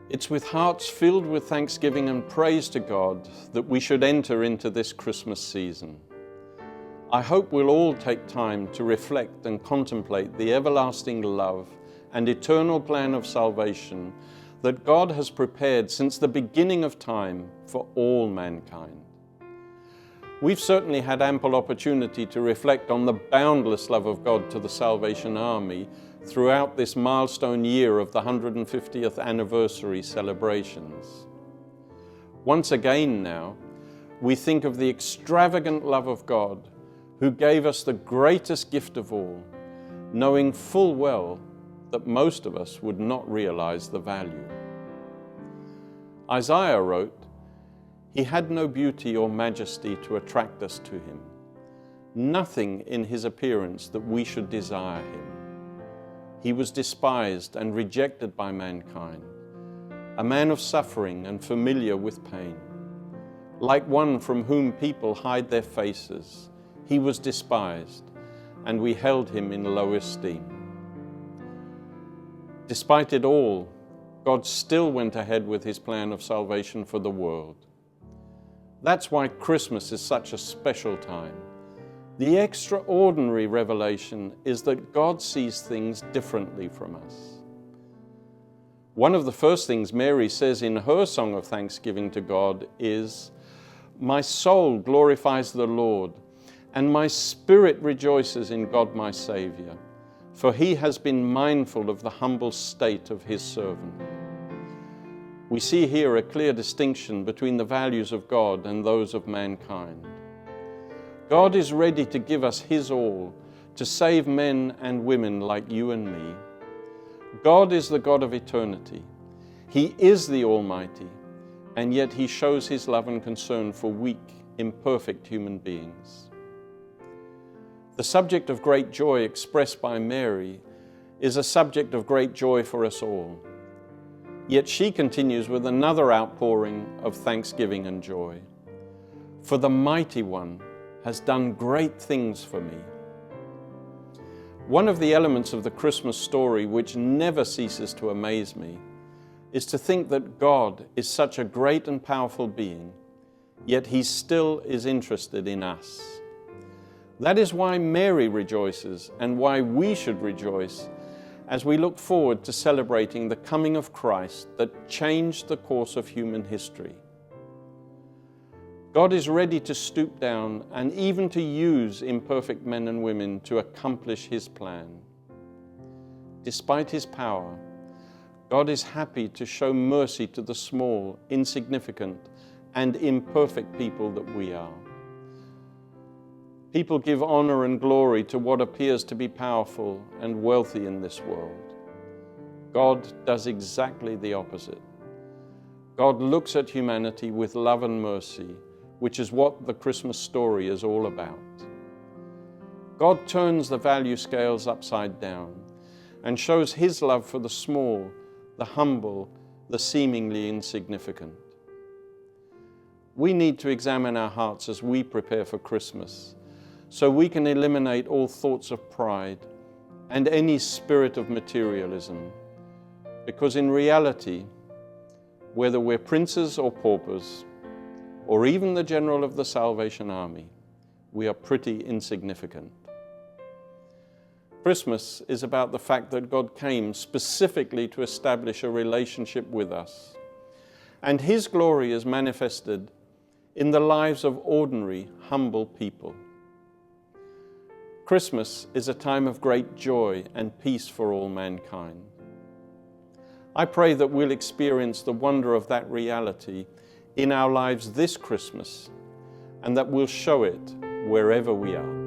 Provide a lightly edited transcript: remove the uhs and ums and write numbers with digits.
It's with hearts filled with thanksgiving and praise to God that we should enter into this Christmas season. I hope we'll all take time to reflect and contemplate the everlasting love and eternal plan of salvation that God has prepared since the beginning of time for all mankind. We've certainly had ample opportunity to reflect on the boundless love of God to the Salvation Army throughout this milestone year of the 150th anniversary celebrations. Once again now, we think of the extravagant love of God who gave us the greatest gift of all, knowing full well that most of us would not realize the value. Isaiah wrote, "He had no beauty or majesty to attract us to him, nothing in his appearance that we should desire him. He was despised and rejected by mankind, a man of suffering and familiar with pain. Like one from whom people hide their faces, he was despised, and we held him in low esteem." Despite it all, God still went ahead with his plan of salvation for the world. That's why Christmas is such a special time. The extraordinary revelation is that God sees things differently from us. One of the first things Mary says in her song of thanksgiving to God is, "My soul glorifies the Lord, and my spirit rejoices in God my Savior, for he has been mindful of the humble state of his servant." We see here a clear distinction between the values of God and those of mankind. God is ready to give us his all, to save men and women like you and me. God is the God of eternity. He is the Almighty, and yet he shows his love and concern for weak, imperfect human beings. The subject of great joy expressed by Mary is a subject of great joy for us all. Yet she continues with another outpouring of thanksgiving and joy. "For the Mighty One has done great things for me." One of the elements of the Christmas story which never ceases to amaze me is to think that God is such a great and powerful being, yet he still is interested in us. That is why Mary rejoices and why we should rejoice as we look forward to celebrating the coming of Christ that changed the course of human history. God is ready to stoop down and even to use imperfect men and women to accomplish his plan. Despite his power, God is happy to show mercy to the small, insignificant, and imperfect people that we are. People give honor and glory to what appears to be powerful and wealthy in this world. God does exactly the opposite. God looks at humanity with love and mercy, which is what the Christmas story is all about. God turns the value scales upside down and shows his love for the small, the humble, the seemingly insignificant. We need to examine our hearts as we prepare for Christmas, so we can eliminate all thoughts of pride and any spirit of materialism, because in reality, whether we're princes or paupers, or even the general of the Salvation Army, we are pretty insignificant. Christmas is about the fact that God came specifically to establish a relationship with us, and his glory is manifested in the lives of ordinary, humble people. Christmas is a time of great joy and peace for all mankind. I pray that we'll experience the wonder of that reality in our lives this Christmas, and that we'll show it wherever we are.